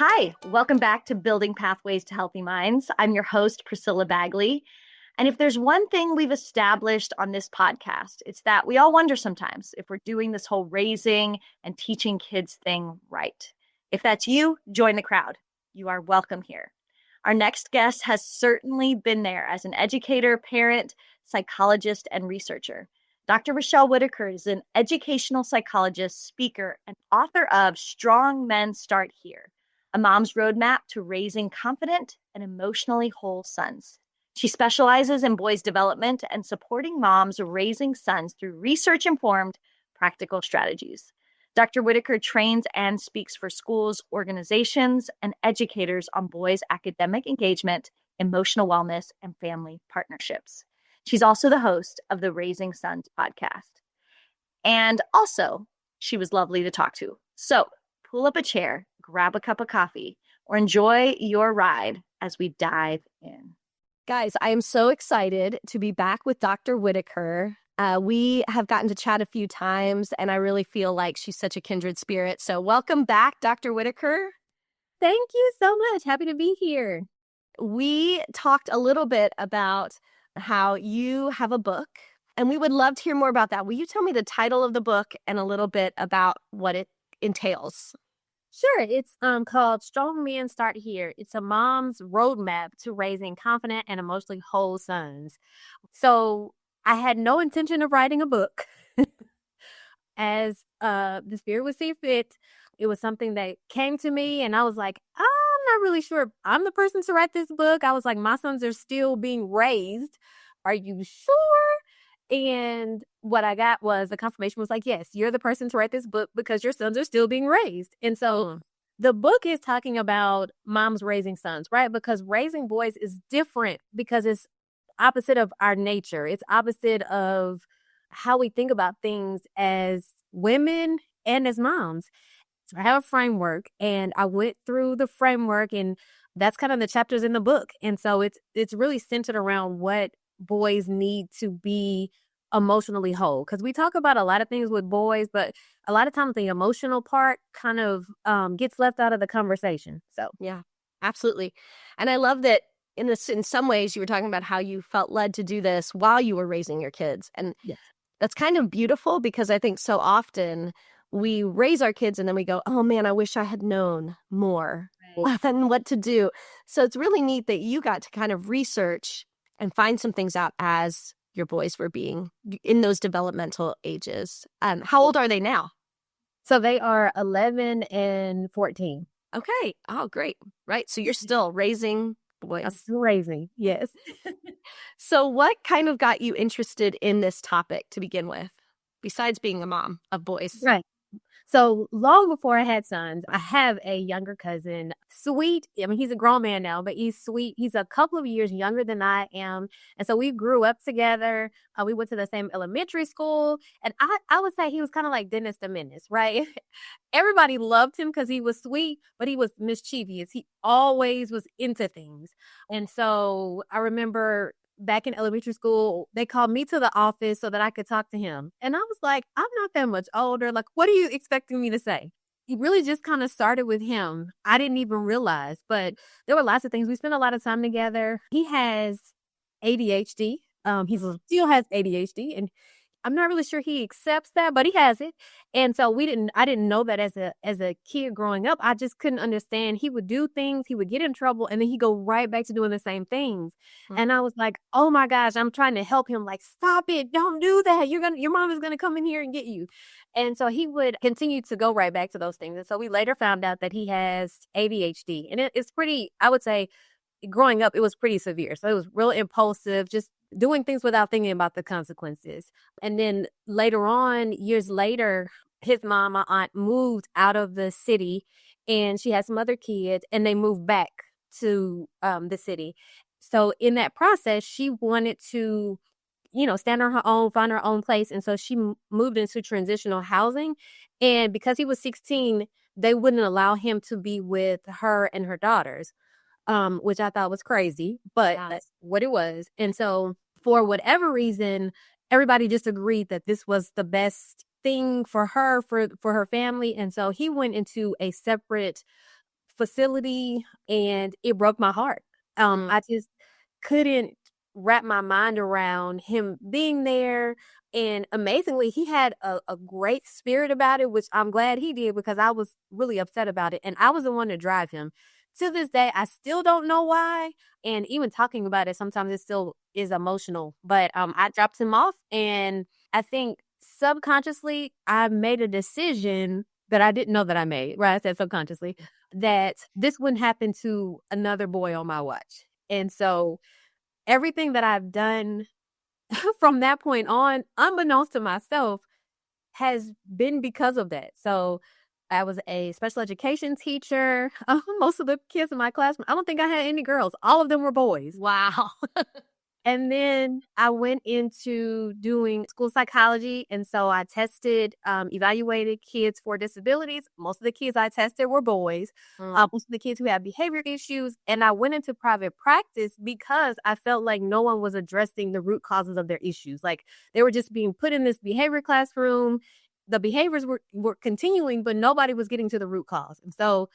Hi, welcome back to Building Pathways to Healthy Minds. I'm your host, Priscilla Bagley. And if there's one thing we've established on this podcast, it's that we all wonder sometimes if we're doing this whole raising and teaching kids thing right. If that's you, join the crowd. You are welcome here. Our next guest has certainly been there as an educator, parent, psychologist, and researcher. Dr. Richelle Whittaker is an educational psychologist, speaker, and author of Strong Men Start Here, a mom's roadmap to raising confident and emotionally whole sons. She specializes in boys' development and supporting moms raising sons through research-informed, practical strategies. Dr. Whittaker trains and speaks for schools, organizations, and educators on boys' academic engagement, emotional wellness, and family partnerships. She's also the host of the Raising Sons podcast. And also, she was lovely to talk to. So pull up a chair, grab a cup of coffee, or enjoy your ride as we dive in. Guys, I am so excited to be back with Dr. Whittaker. We have gotten to chat a few times, and I really feel like she's such a kindred spirit. So welcome back, Dr. Whittaker. Thank you so much. Happy to be here. We talked a little bit about how you have a book, and we would love to hear more about that. Will you tell me the title of the book and a little bit about what it entails? Sure. It's called Strong Men Start Here. It's a mom's roadmap to raising confident and emotionally whole sons. So I had no intention of writing a book. As the spirit would see fit, it was something that came to me, and I was like, I'm not really sure I'm the person to write this book. I was like, my sons are still being raised. Are you sure? And what I got was the confirmation was like, yes, you're the person to write this book because your sons are still being raised. And so the book is talking about moms raising sons, right? Because raising boys is different because it's opposite of our nature. It's opposite of how we think about things as women and as moms. So I have a framework, and I went through the framework, and that's kind of the chapters in the book. And so it's really centered around what boys need to be emotionally whole, because we talk about a lot of things with boys, but a lot of times the emotional part kind of gets left out of the conversation. So yeah, absolutely. And I love that in some ways you were talking about how you felt led to do this while you were raising your kids, and yes. That's kind of beautiful because I think so often we raise our kids and then we go, oh man, I wish I had known more than what to do. So it's really neat that you got to kind of research and find some things out as your boys were being in those developmental ages. How old are they now? So they are 11 and 14. Okay. Oh, great. Right. So you're still raising boys. I'm still raising. Yes. So what kind of got you interested in this topic to begin with, besides being a mom of boys? Right. So long before I had sons, I have a younger cousin, sweet. I mean, he's a grown man now, but he's sweet. He's a couple of years younger than I am. And so we grew up together. We went to the same elementary school. And I would say he was kind of like Dennis the Menace, right? Everybody loved him because he was sweet, but he was mischievous. He always was into things. And so I remember back in elementary school, they called me to the office so that I could talk to him. And I was like, I'm not that much older. Like, what are you expecting me to say? It really just kind of started with him. I didn't even realize, but there were lots of things. We spent a lot of time together. He has ADHD. He still has ADHD, and I'm not really sure he accepts that, but he has it. And so I didn't know that as a kid growing up. I just couldn't understand. He would do things, he would get in trouble, and then he'd go right back to doing the same things. Mm-hmm. And I was like, oh my gosh, I'm trying to help him. Like, stop it. Don't do that. Your mom is going to come in here and get you. And so he would continue to go right back to those things. And so we later found out that he has ADHD, and it's pretty, I would say, growing up, it was pretty severe. So it was real impulsive, just doing things without thinking about the consequences. And then later on, years later, his mom, my aunt, moved out of the city, and she had some other kids, and they moved back to the city. So in that process, she wanted to, stand on her own, find her own place. And so she moved into transitional housing. And because he was 16, they wouldn't allow him to be with her and her daughters. Which I thought was crazy, but that's what it was. And so for whatever reason, everybody just agreed that this was the best thing for her, for her family. And so he went into a separate facility, and it broke my heart. I just couldn't wrap my mind around him being there. And amazingly, he had a great spirit about it, which I'm glad he did because I was really upset about it. And I was the one to drive him. To this day, I still don't know why. And even talking about it, sometimes it still is emotional. But I dropped him off. And I think subconsciously, I made a decision that I didn't know that I made. Right. I said subconsciously that this wouldn't happen to another boy on my watch. And so everything that I've done from that point on, unbeknownst to myself, has been because of that. So I was a special education teacher. Most of the kids in my class, I don't think I had any girls. All of them were boys. Wow. And then I went into doing school psychology. And so I tested, evaluated kids for disabilities. Most of the kids I tested were boys. Most of the kids who had behavior issues. And I went into private practice because I felt like no one was addressing the root causes of their issues. Like they were just being put in this behavior classroom. The behaviors were continuing, but nobody was getting to the root cause. And so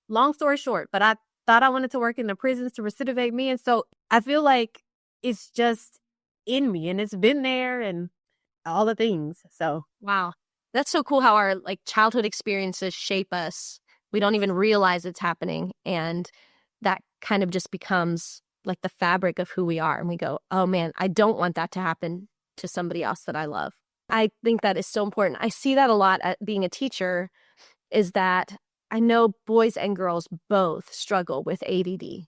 long story short, but I thought I wanted to work in the prisons to recidivate me. And so I feel like it's just in me and it's been there and all the things. So, wow. That's so cool how our like childhood experiences shape us. We don't even realize it's happening. And that kind of just becomes like the fabric of who we are. And we go, oh man, I don't want that to happen to somebody else that I love. I think that is so important. I see that a lot at being a teacher, is that I know boys and girls both struggle with ADD,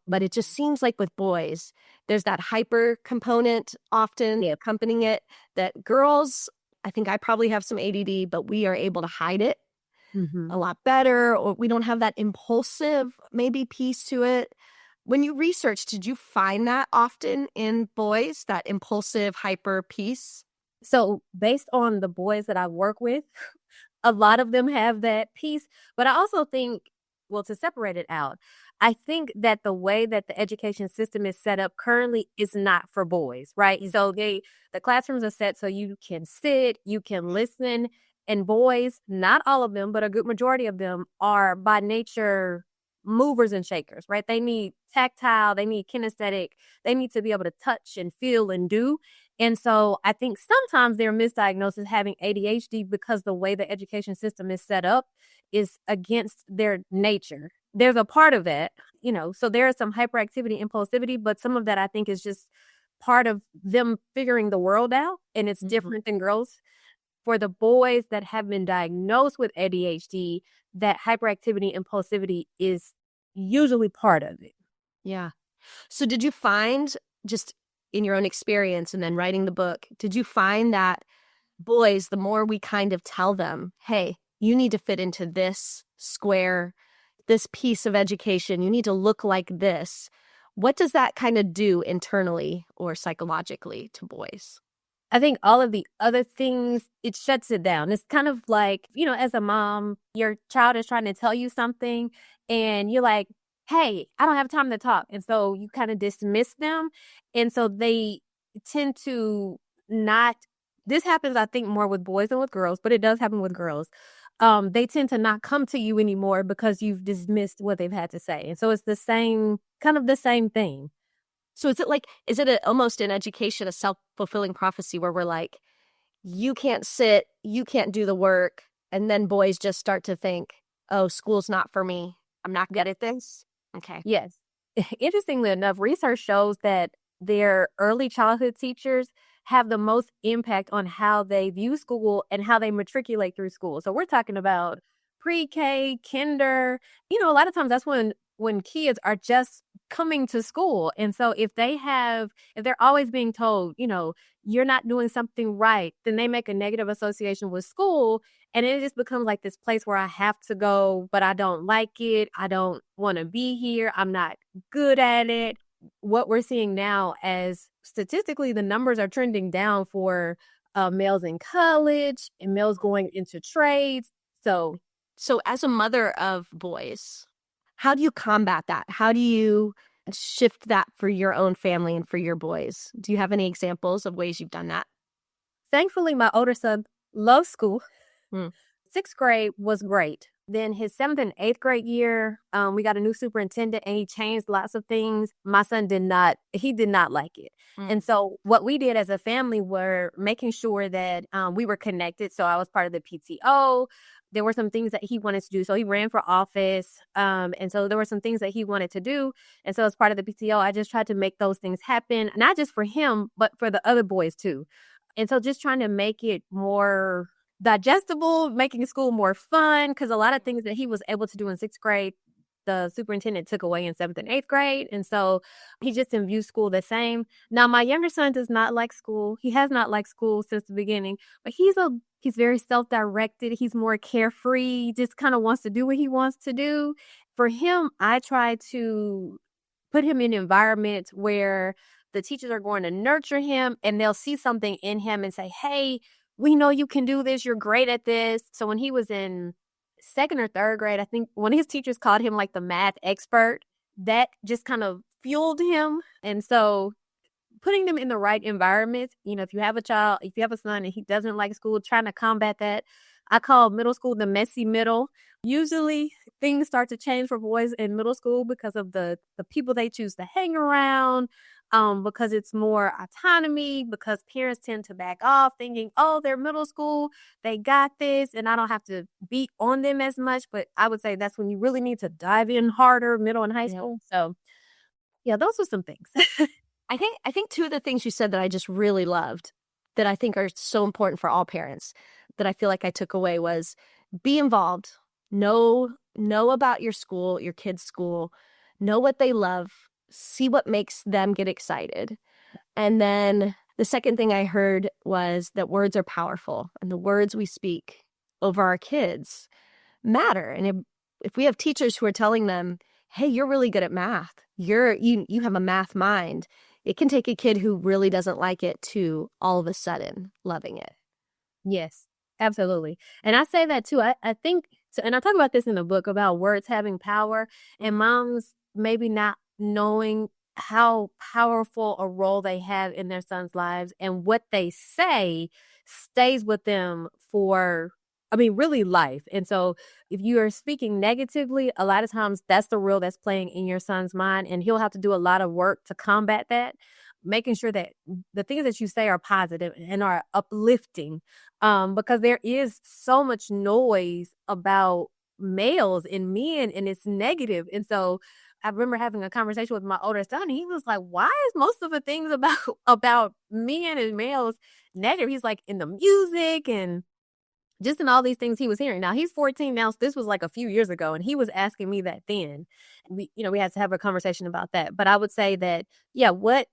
but it just seems like with boys, there's that hyper component often accompanying it, that girls, I think I probably have some ADD, but we are able to hide it a lot better, or we don't have that impulsive maybe piece to it. When you researched, did you find that often in boys, that impulsive hyper piece? So based on the boys that I work with, a lot of them have that piece. But I also think, well, to separate it out, I think that the way that the education system is set up currently is not for boys, right? So the classrooms are set so you can sit, you can listen, and boys, not all of them, but a good majority of them are by nature movers and shakers, right? They need tactile, they need kinesthetic, they need to be able to touch and feel and do. And so I think sometimes they're misdiagnosed as having ADHD because the way the education system is set up is against their nature. There's a part of that, so there is some hyperactivity, impulsivity, but some of that I think is just part of them figuring the world out, and it's different than girls. For the boys that have been diagnosed with ADHD, that hyperactivity, impulsivity is usually part of it. Yeah. So did you find, just in your own experience and then writing the book, did you find that boys, the more we kind of tell them, hey, you need to fit into this square, this piece of education, you need to look like this, what does that kind of do internally or psychologically to boys? I think all of the other things, it shuts it down. It's kind of like, as a mom, your child is trying to tell you something and you're like, hey, I don't have time to talk. And so you kind of dismiss them. And so they tend to not, this happens, I think, more with boys than with girls, but it does happen with girls. They tend to not come to you anymore because you've dismissed what they've had to say. And so it's kind of the same thing. So is it almost in education, a self-fulfilling prophecy where we're like, you can't sit, you can't do the work, and then boys just start to think, oh, school's not for me, I'm not good at this? Okay. Yes. Interestingly enough, research shows that their early childhood teachers have the most impact on how they view school and how they matriculate through school. So we're talking about pre-K, kinder. A lot of times that's when kids are just coming to school. And so if they're always being told, you're not doing something right, then they make a negative association with school. And it just becomes like this place where I have to go, but I don't like it. I don't want to be here. I'm not good at it. What we're seeing now, as statistically, the numbers are trending down for males in college and males going into trades. So as a mother of boys, how do you combat that? How do you shift that for your own family and for your boys? Do you have any examples of ways you've done that? Thankfully, my older son loves school. 6th grade was great. Then his 7th and 8th grade year, we got a new superintendent and he changed lots of things. My son he did not like it. And so what we did as a family were making sure that we were connected. So I was part of the PTO. There were some things that he wanted to do. So he ran for office. And so there were some things that he wanted to do. And so as part of the PTO, I just tried to make those things happen, not just for him, but for the other boys too. And so just trying to make it more digestible, making school more fun, because a lot of things that he was able to do in 6th grade, the superintendent took away in 7th and 8th grade. And so he just didn't view school the same. Now, my younger son does not like school. He has not liked school since the beginning, but he's very self-directed. He's more carefree. He just kind of wants to do what he wants to do. For him, I try to put him in environments where the teachers are going to nurture him and they'll see something in him and say, hey, we know you can do this. You're great at this. So when he was in 2nd or 3rd grade, I think one of his teachers called him like the math expert. That just kind of fueled him. And so putting them in the right environment, if you have a son and he doesn't like school, trying to combat that. I call middle school the messy middle. Usually things start to change for boys in middle school because of the people they choose to hang around, because it's more autonomy, because parents tend to back off thinking, oh, they're middle school, they got this, and I don't have to beat on them as much. But I would say that's when you really need to dive in harder, middle and high school. So yeah, those were some things. I think two of the things you said that I just really loved, that I think are so important for all parents, that I feel like I took away, was be involved, know about your school, your kids' school, know what they love, see what makes them get excited. And then the second thing I heard was that words are powerful, and the words we speak over our kids matter. And if we have teachers who are telling them, hey, you're really good at math, you have a math mind, it can take a kid who really doesn't like it to all of a sudden loving it. Yes, absolutely. And I say that too. I think, so, and I talk about this in the book about words having power and moms maybe not knowing how powerful a role they have in their sons' lives, and what they say stays with them for, really life. And so if you are speaking negatively, a lot of times that's the role that's playing in your son's mind, and he'll have to do a lot of work to combat that, making sure that the things that you say are positive and are uplifting, because there is so much noise about males and men, and it's negative. And so I remember having a conversation with my older son, and he was like, why is most of the things about men and males negative? He's like, in the music and just in all these things he was hearing. Now he's 14 now. So this was like a few years ago, and he was asking me that then. We had to have a conversation about that. But I would say that, yeah, what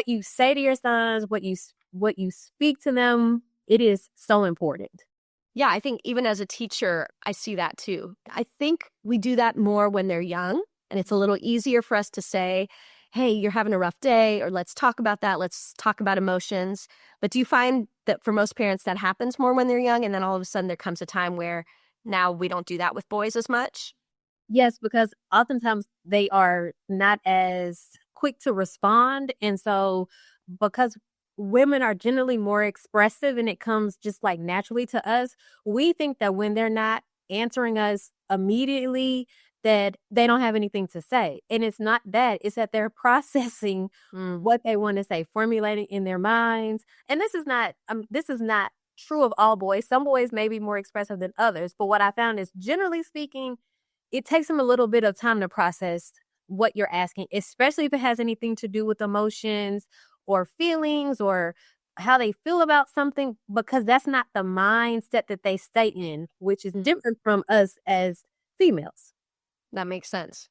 you say to your sons, what you speak to them, it is so important. Yeah, I think even as a teacher, I see that too. I think we do that more when they're young, and it's a little easier for us to say, hey, you're having a rough day, or let's talk about that. Let's talk about emotions. But do you find that for most parents that happens more when they're young, and then all of a sudden there comes a time where now we don't do that with boys as much? Yes, because oftentimes they are not as quick to respond. And so because women are generally more expressive and it comes just like naturally to us, we think that when they're not answering us immediately, that they don't have anything to say. And it's not that, it's that they're processing what they want to say, formulating in their minds. And this is not true of all boys. Some boys may be more expressive than others, but what I found is, generally speaking, it takes them a little bit of time to process what you're asking, especially if it has anything to do with emotions or feelings or how they feel about something, because that's not the mindset that they stay in, which is different from us as females. That makes sense.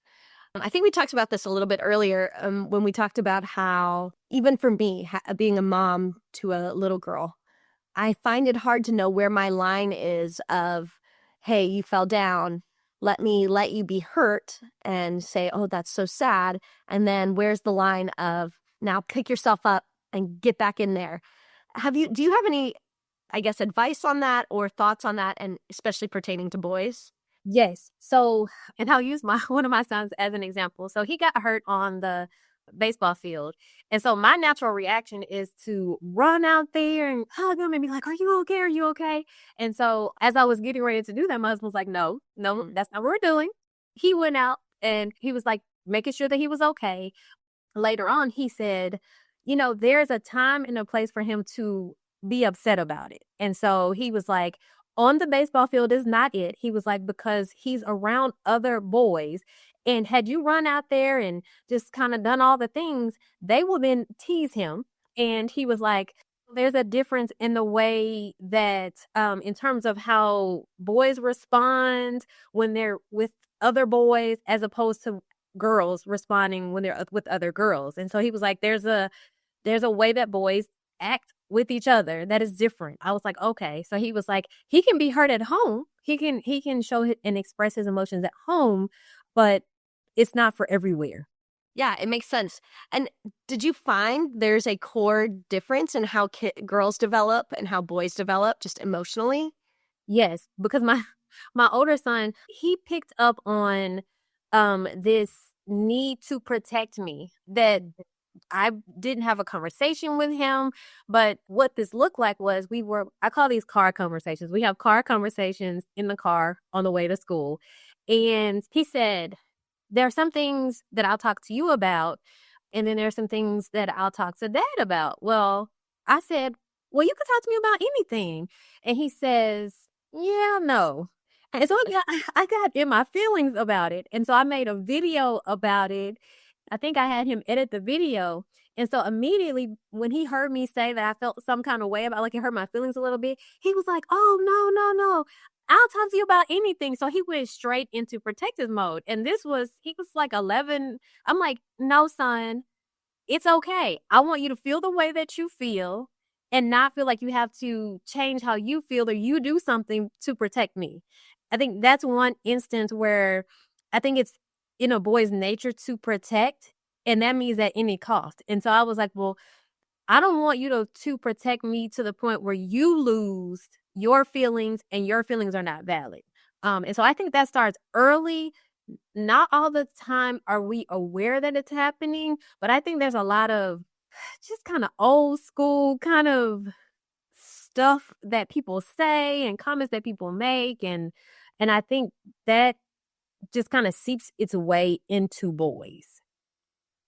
I think we talked about this a little bit earlier when we talked about how, even for me, being a mom to a little girl, I find it hard to know where my line is of, hey, you fell down, let me let you be hurt and say, oh, that's so sad. And then where's the line of, now pick yourself up and get back in there? Do you have any, I guess, advice on that or thoughts on that, and especially pertaining to boys? Yes. So, and I'll use one of my sons as an example. So he got hurt on the baseball field. And so my natural reaction is to run out there and hug him and be like, "Are you okay? Are you okay?" And so as I was getting ready to do that, my husband was like, "No, no, that's not what we're doing." He went out and he was like making sure that he was okay. Later on, he said, there's a time and a place for him to be upset about it. And so he was like, on the baseball field is not it. He was like, because he's around other boys. And had you run out there and just kind of done all the things, they will then tease him. And he was like, there's a difference in the way that, in terms of how boys respond when they're with other boys, as opposed to girls responding when they're with other girls. And so he was like, there's a way that boys act with each other that is different. I was like, okay. So he was like, he can be hurt at home. He can show and express his emotions at home, but it's not for everywhere. Yeah, it makes sense. And did you find there's a core difference in how girls develop and how boys develop just emotionally? Yes, because my older son, he picked up on this need to protect me, that I didn't have a conversation with him, but what this looked like was I call these car conversations. We have car conversations in the car on the way to school. And he said, there are some things that I'll talk to you about, and then there are some things that I'll talk to Dad about. Well, I said, well, you can talk to me about anything. And he says, yeah, no. And so I got in my feelings about it. And so I made a video about it. I think I had him edit the video. And so immediately when he heard me say that I felt some kind of way about, like, it hurt my feelings a little bit, he was like, oh, no. I'll talk to you about anything. So he went straight into protective mode. And he was like 11. I'm like, no, son, it's okay. I want you to feel the way that you feel and not feel like you have to change how you feel or you do something to protect me. I think that's one instance where I think it's in a boy's nature to protect, and that means at any cost. And so I was like, well, I don't want you to protect me to the point where you lose your feelings and your feelings are not valid. And so I think that starts early. Not all the time are we aware that it's happening, but I think there's a lot of just kind of old school kind of stuff that people say and comments that people make. And I think that just kind of seeps its way into boys.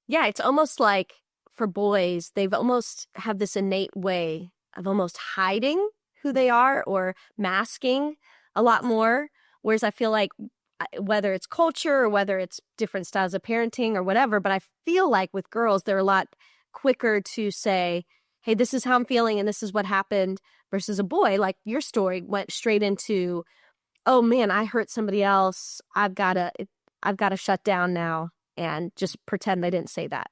Yeah, it's almost like for boys, they've almost have this innate way of almost hiding who they are or masking a lot more. Whereas I feel like whether it's culture or whether it's different styles of parenting or whatever, but I feel like with girls, they're a lot quicker to say, hey, this is how I'm feeling and this is what happened, versus a boy, like your story went straight into, oh man, I hurt somebody else. I've got to shut down now and just pretend they didn't say that.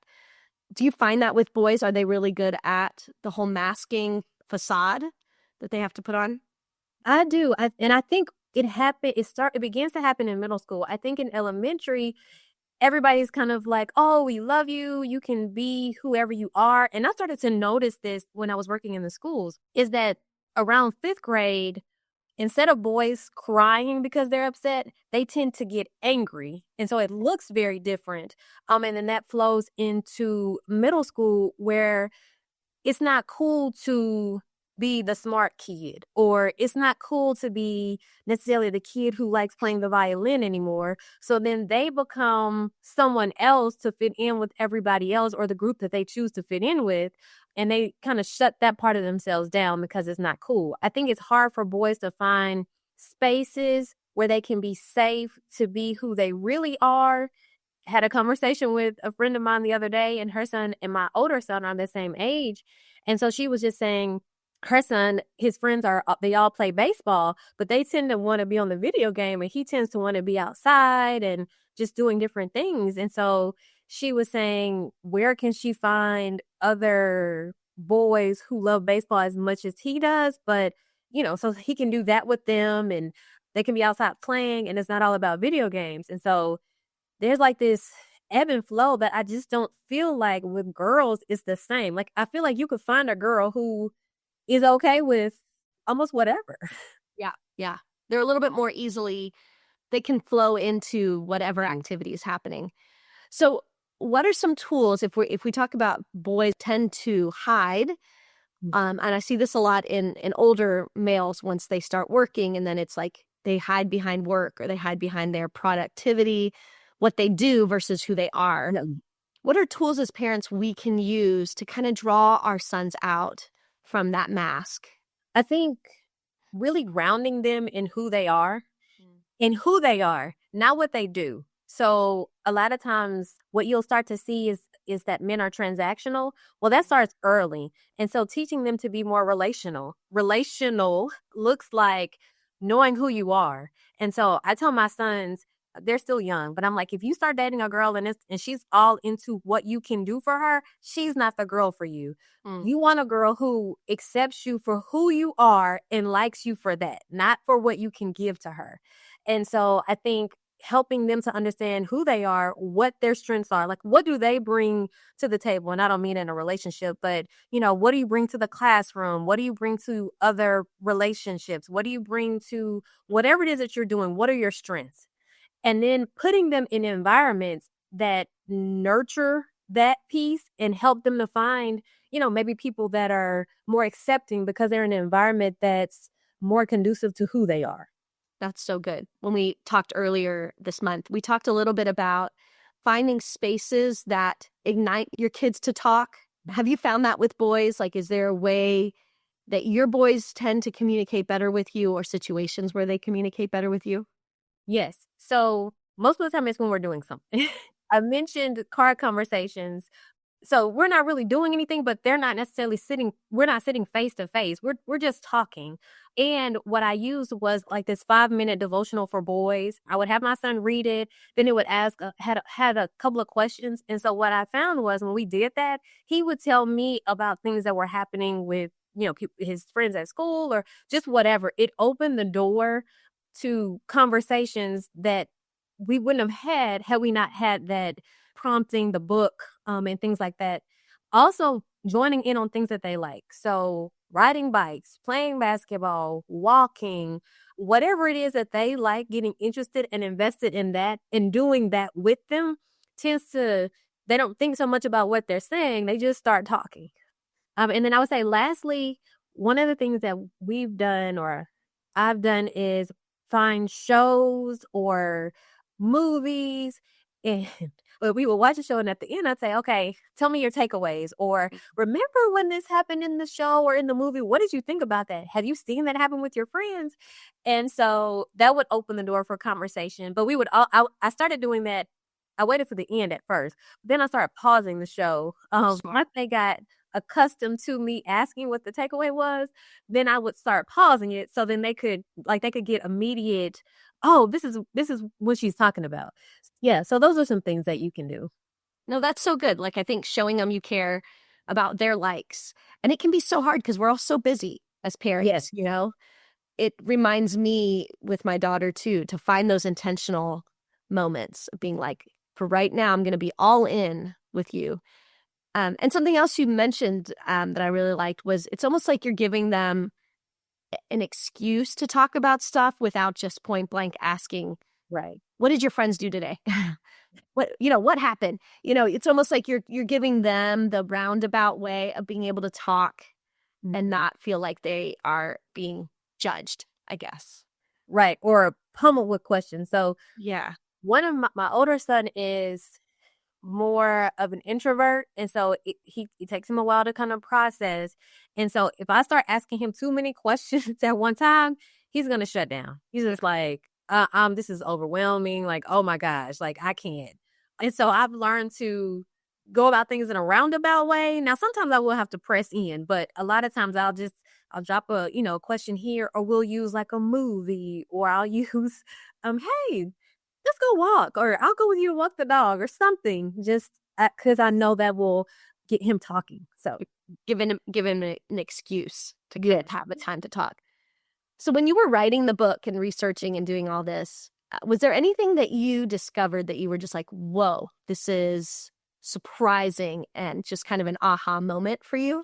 Do you find that with boys? Are they really good at the whole masking facade that they have to put on? I do. And I think it begins to happen in middle school. I think in elementary, everybody's kind of like, oh, we love you. You can be whoever you are. And I started to notice this when I was working in the schools, is that around 5th grade, instead of boys crying because they're upset, they tend to get angry. And so it looks very different. And then that flows into middle school, where it's not cool to be the smart kid, or it's not cool to be necessarily the kid who likes playing the violin anymore. So then they become someone else to fit in with everybody else, or the group that they choose to fit in with. And they kind of shut that part of themselves down because it's not cool. I think it's hard for boys to find spaces where they can be safe to be who they really are. Had a conversation with a friend of mine the other day, and her son and my older son are the same age. And so she was just saying, her son, his friends they all play baseball, but they tend to want to be on the video game, and he tends to want to be outside and just doing different things. And so she was saying, where can she find other boys who love baseball as much as he does? But, so he can do that with them, and they can be outside playing, and it's not all about video games. And so there's like this ebb and flow that I just don't feel like with girls is the same. Like, I feel like you could find a girl who is okay with almost whatever. Yeah. They're a little bit more easily, they can flow into whatever activity is happening. So what are some tools if we talk about boys tend to hide, and I see this a lot in older males once they start working, and then it's like they hide behind work or they hide behind their productivity, what they do versus who they are. What are tools as parents we can use to kind of draw our sons out from that mask? I think really grounding them in who they are, not what they do. So a lot of times what you'll start to see is that men are transactional. Well, that starts early. And so teaching them to be more relational. Relational looks like knowing who you are. And so I tell my sons, they're still young, but I'm like, if you start dating a girl and she's all into what you can do for her, she's not the girl for you. You want a girl who accepts you for who you are and likes you for that, not for what you can give to her. And so I think helping them to understand who they are, what their strengths are, like what do they bring to the table? And I don't mean in a relationship, but what do you bring to the classroom? What do you bring to other relationships? What do you bring to whatever it is that you're doing? What are your strengths? And then putting them in environments that nurture that piece and help them to find, maybe people that are more accepting because they're in an environment that's more conducive to who they are. That's so good. When we talked earlier this month, we talked a little bit about finding spaces that ignite your kids to talk. Have you found that with boys? Like, is there a way that your boys tend to communicate better with you, or situations where they communicate better with you? Yes. So most of the time it's when we're doing something. I mentioned car conversations. So we're not really doing anything, but they're not necessarily we're not sitting face to face. We're just talking. And what I used was like this 5-minute devotional for boys. I would have my son read it. Then it would ask, had a couple of questions. And so what I found was when we did that, he would tell me about things that were happening with, his friends at school or just whatever. It opened the door to conversations that we wouldn't have had we not had that prompting, the book, and things like that. Also joining in on things that they like. So riding bikes, playing basketball, walking, whatever it is that they like, getting interested and invested in that and doing that with them they don't think so much about what they're saying. They just start talking. And then I would say lastly, one of the things that we've done or I've done is find shows or movies, and we would watch a show, and at the end I'd say, okay, tell me your takeaways, or remember when this happened in the show or in the movie, what did you think about that? Have you seen that happen with your friends? And so that would open the door for conversation. But I started doing that. I waited for the end at first, then I started pausing the show. Once they got accustomed to me asking what the takeaway was, then I would start pausing it so then they could get immediate, oh, this is what she's talking about. Yeah, so those are some things that you can do. No, that's so good. Like, I think showing them you care about their likes. And it can be so hard because we're all so busy as parents, Yes. It reminds me with my daughter too, to find those intentional moments of being like, for right now, I'm going to be all in with you. And something else you mentioned that I really liked was it's almost like you're giving them an excuse to talk about stuff without just point blank asking, Right. what did your friends do today? What happened? It's almost like you're giving them the roundabout way of being able to talk and not feel like they are being judged, I guess. Right. Or pummeled with questions. So Yeah. one of my older son is more of an introvert, and so it takes him a while to kind of process. And so if I start asking him too many questions at one time, he's gonna shut down. He's just like, this is overwhelming. Like, oh my gosh, like I can't. And so I've learned to go about things in a roundabout way. Now sometimes I will have to press in, but a lot of times I'll drop a question here, or we'll use like a movie, or I'll use hey, let's go walk, or I'll go with you to walk the dog or something, just because I know that will get him talking. So give him an excuse to have a time to talk. So when you were writing the book and researching and doing all this, was there anything that you discovered that you were just like, whoa, this is surprising, and just kind of an aha moment for you?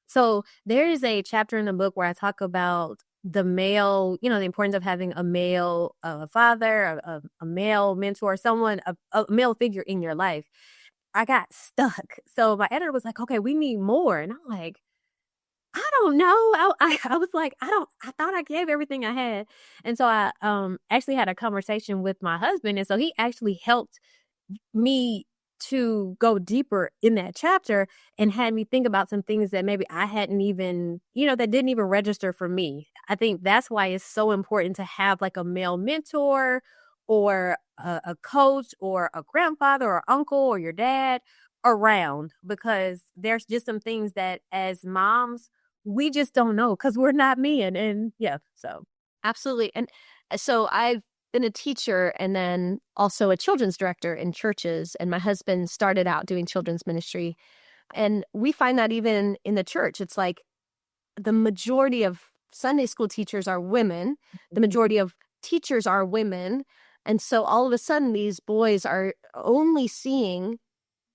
So there is a chapter in the book where I talk about the male, the importance of having a male father, a male mentor, someone, a male figure in your life. I got stuck. So my editor was like, okay, we need more. And I'm like, I don't know. I was like, I thought I gave everything I had. And so I actually had a conversation with my husband. And so he actually helped me to go deeper in that chapter and had me think about some things that maybe I hadn't even, that didn't even register for me. I think that's why it's so important to have like a male mentor or a coach or a grandfather or uncle or your dad around, because there's just some things that as moms, we just don't know because we're not men. And yeah, so. Absolutely. And so I've been a teacher and then also a children's director in churches. And my husband started out doing children's ministry. And we find that even in the church, it's like the majority of Sunday school teachers are women. The majority of teachers are women. And so all of a sudden, these boys are only seeing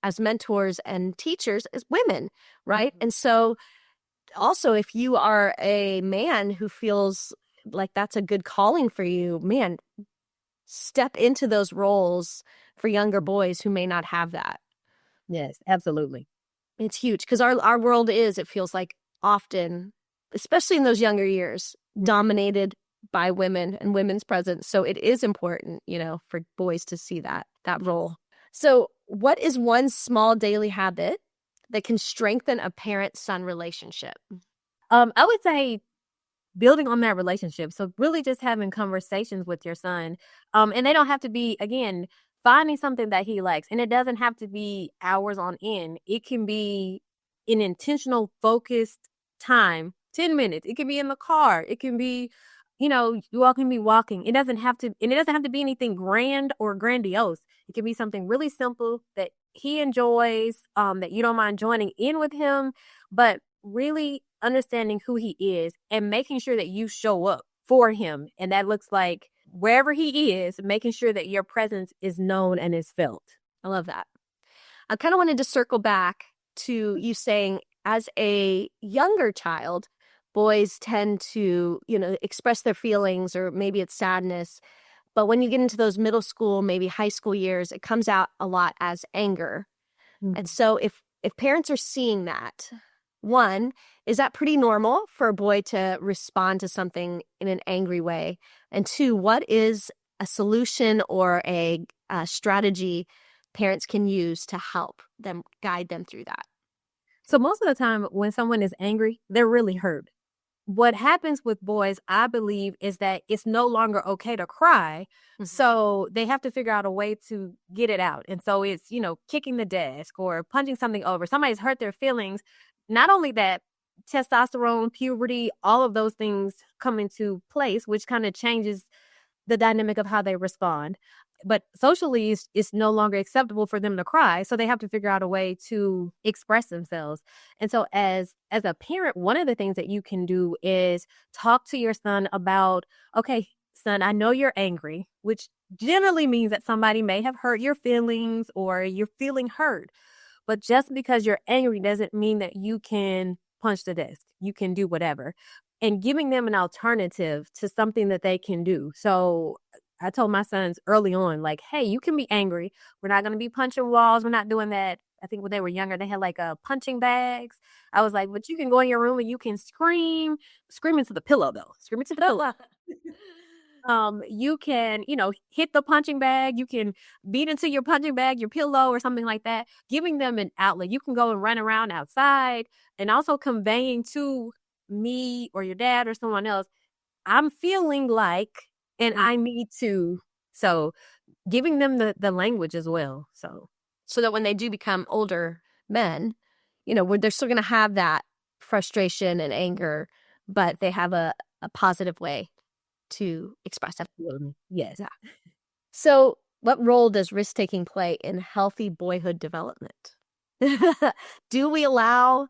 as mentors and teachers as women, right? And so also, if you are a man who feels like that's a good calling for you, man, step into those roles for younger boys who may not have that. Yes, absolutely. It's huge because our world is, it feels like often, especially in those younger years, dominated by women and women's presence. So it is important, for boys to see that role. So what is one small daily habit that can strengthen a parent-son relationship? I would say building on that relationship. So really just having conversations with your son. And they don't have to be, again, finding something that he likes. And it doesn't have to be hours on end. It can be an intentional, focused time, 10 minutes. It can be in the car. It can be, you all can be walking. It doesn't have to be anything grand or grandiose. It can be something really simple that he enjoys, that you don't mind joining in with him, but really understanding who he is and making sure that you show up for him. And that looks like wherever he is, making sure that your presence is known and is felt. I love that. I kind of wanted to circle back to you saying as a younger child, boys tend to, express their feelings, or maybe it's sadness. But when you get into those middle school, maybe high school years, it comes out a lot as anger. Mm-hmm. And so if parents are seeing that, one, is that pretty normal for a boy to respond to something in an angry way? And two, what is a solution or a strategy parents can use to help them, guide them through that? So most of the time when someone is angry, they're really hurt. What happens with boys, I believe, is that it's no longer okay to cry. Mm-hmm. So they have to figure out a way to get it out. And so it's, kicking the desk or punching something over. Somebody's hurt their feelings. Not only that, testosterone, puberty, all of those things come into place, which kind of changes the dynamic of how they respond. But socially, it's no longer acceptable for them to cry. So they have to figure out a way to express themselves. And so as a parent, one of the things that you can do is talk to your son about, okay, son, I know you're angry, which generally means that somebody may have hurt your feelings or you're feeling hurt. But just because you're angry doesn't mean that you can punch the desk. You can do whatever. And giving them an alternative to something that they can do. So I told my sons early on, like, hey, you can be angry. We're not going to be punching walls. We're not doing that. I think when they were younger, they had like punching bags. I was like, but you can go in your room and you can scream into the pillow though. Scream into the pillow. You can, hit the punching bag. You can beat into your punching bag, your pillow or something like that. Giving them an outlet. You can go and run around outside, and also conveying to me or your dad or someone else, I'm feeling like, and I need to. So giving them the language as well. So that when they do become older men, they're still going to have that frustration and anger, but they have a positive way to express it. Yes. Yeah. So what role does risk-taking play in healthy boyhood development? Do we allow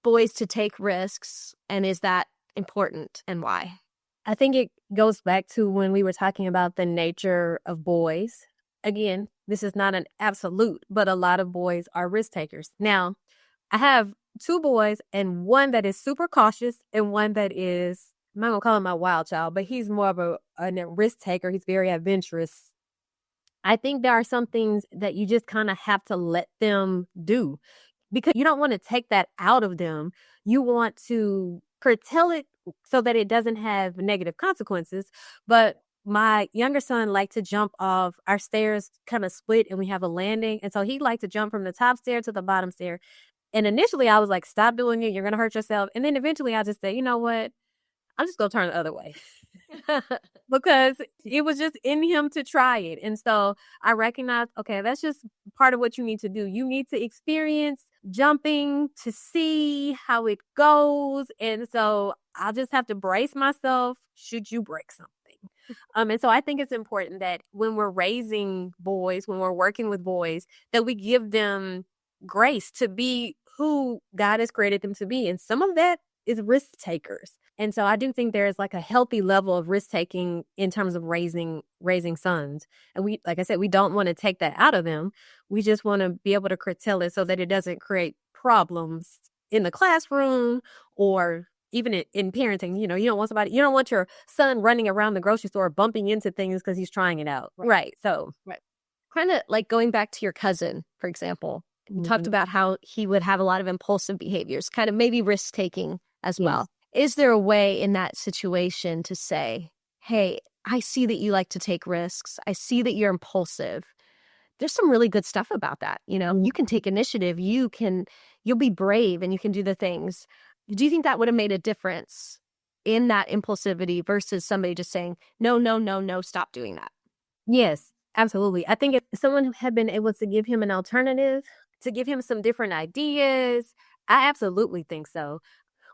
boys to take risks, and is that important, and why? I think it goes back to when we were talking about the nature of boys. Again, this is not an absolute, but a lot of boys are risk takers. Now, I have 2 boys, and one that is super cautious and one that is, I'm not going to call him my wild child, but he's more of a risk taker. He's very adventurous. I think there are some things that you just kind of have to let them do because you don't want to take that out of them. You want to curtail it so that it doesn't have negative consequences. But my younger son liked to jump off our stairs, kind of split, and we have a landing. And so he liked to jump from the top stair to the bottom stair. And initially I was like, stop doing it. You're going to hurt yourself. And then eventually I just said, you know what? I'm just going to turn the other way. Because it was just in him to try it. And so I recognized, okay, that's just part of what you need to do. You need to experience jumping to see how it goes. And so I'll just have to brace myself should you break something. And so I think it's important that when we're raising boys, when we're working with boys, that we give them grace to be who God has created them to be. And some of that is risk takers. And so I do think there is like a healthy level of risk taking in terms of raising sons. And we, like I said, we don't want to take that out of them. We just want to be able to curtail it so that it doesn't create problems in the classroom or even in parenting. You know, you don't want your son running around the grocery store bumping into things because he's trying it out. Right. So kind of like going back to your cousin, for example, you talked about how he would have a lot of impulsive behaviors, kind of maybe risk taking as well. Is there a way in that situation to say, hey, I see that you like to take risks. I see that you're impulsive. There's some really good stuff about that. You know, you can take initiative. You'll be brave and you can do the things. Do you think that would have made a difference in that impulsivity versus somebody just saying, no, no, no, no, stop doing that? Yes, absolutely. I think if someone had been able to give him an alternative, to give him some different ideas, I absolutely think so.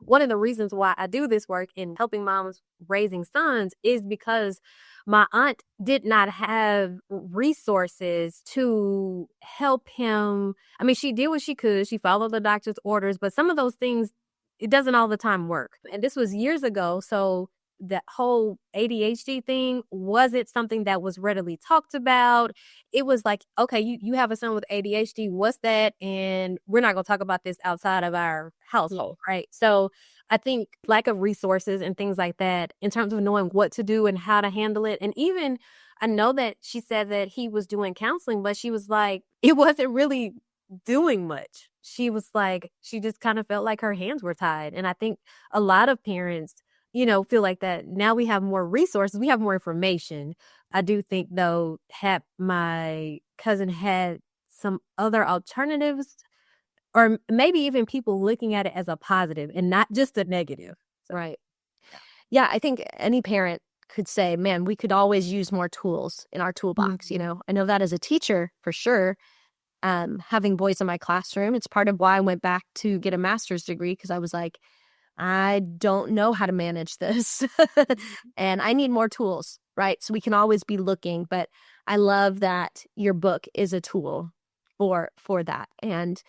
One of the reasons why I do this work in helping moms raising sons is because my aunt did not have resources to help him. I mean, she did what she could. She followed the doctor's orders, but some of those things, it doesn't all the time work. And this was years ago. So that whole ADHD thing wasn't something that was readily talked about. It was like, okay, you have a son with ADHD. What's that? And we're not going to talk about this outside of our household, right? So I think lack of resources and things like that in terms of knowing what to do and how to handle it. And even I know that she said that he was doing counseling, but she was like, it wasn't really doing much. She was like, she just kind of felt like her hands were tied. And I think a lot of parents, you know, feel like that now we have more resources, we have more information. I do think, though, had my cousin had some other alternatives, or maybe even people looking at it as a positive and not just a negative. So, right. Yeah, I think any parent could say, man, we could always use more tools in our toolbox. You know, I know that as a teacher, for sure. Having boys in my classroom, it's part of why I went back to get a master's degree, because I was like, I don't know how to manage this and I need more tools, right? So we can always be looking, but I love that your book is a tool for that. And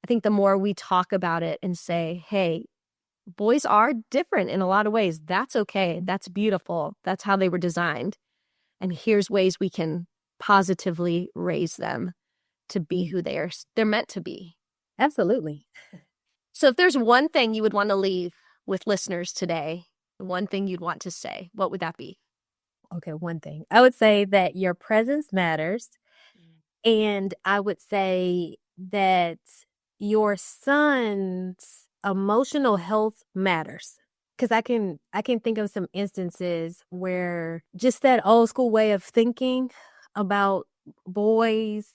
I think the more we talk about it and say, hey, boys are different in a lot of ways. That's okay. That's beautiful. That's how they were designed. And here's ways we can positively raise them to be who they're meant to be. Absolutely. So if there's one thing you would want to leave with listeners today, one thing you'd want to say, what would that be? Okay, one thing. I would say that your presence matters. And I would say that your son's emotional health matters. Because I can think of some instances where just that old school way of thinking about boys,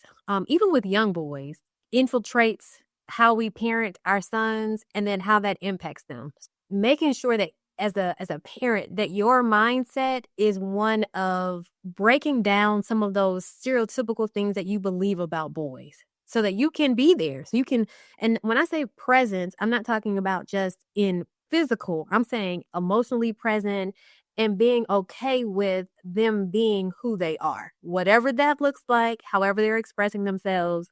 even with young boys, infiltrates how we parent our sons and then how that impacts them. Making sure that as a parent that your mindset is one of breaking down some of those stereotypical things that you believe about boys so that you can be there. So you can, and when I say presence, I'm not talking about just in physical, I'm saying emotionally present and being okay with them being who they are, whatever that looks like, however they're expressing themselves,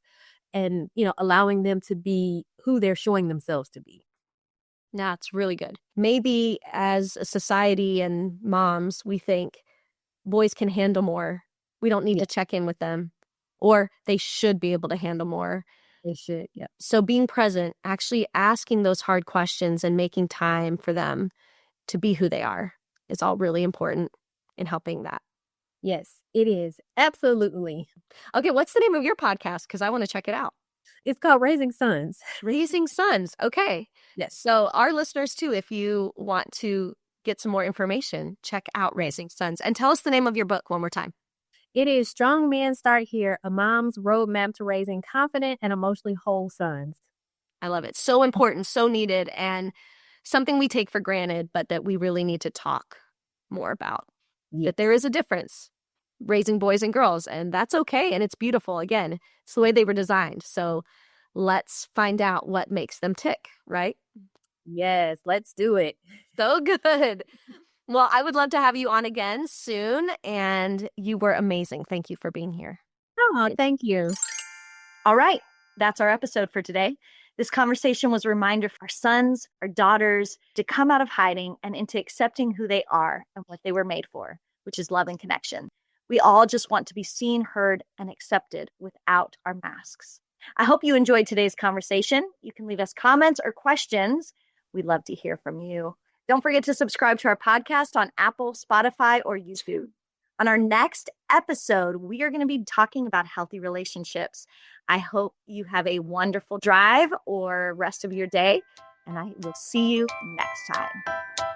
and, you know, allowing them to be who they're showing themselves to be. That's really good. Maybe as a society and moms, we think boys can handle more. We don't need to check in with them, or they should be able to handle more. They should, yeah. So being present, actually asking those hard questions and making time for them to be who they are is all really important in helping that. Yes, it is. Absolutely. Okay, what's the name of your podcast? Because I want to check it out. It's called Raising Sons. Raising Sons. Okay. Yes. So our listeners too, if you want to get some more information, check out Raising Sons. And tell us the name of your book one more time. It is Strong Men Start Here, a mom's roadmap to raising confident and emotionally whole sons. I love it. So important, so needed, and something we take for granted, but that we really need to talk more about. Yes. That there is a difference raising boys and girls, and that's okay, and it's beautiful. Again, it's the way they were designed. So let's find out what makes them tick, right? Yes, let's do it. So good. Well, I would love to have you on again soon, and you were amazing. Thank you for being here. Oh, thank you. All right, that's our episode for today. This conversation was a reminder for our sons, our daughters, to come out of hiding and into accepting who they are and what they were made for, which is love and connection. We all just want to be seen, heard, and accepted without our masks. I hope you enjoyed today's conversation. You can leave us comments or questions. We'd love to hear from you. Don't forget to subscribe to our podcast on Apple, Spotify, or YouTube. On our next episode, we are going to be talking about healthy relationships. I hope you have a wonderful drive or rest of your day, and I will see you next time.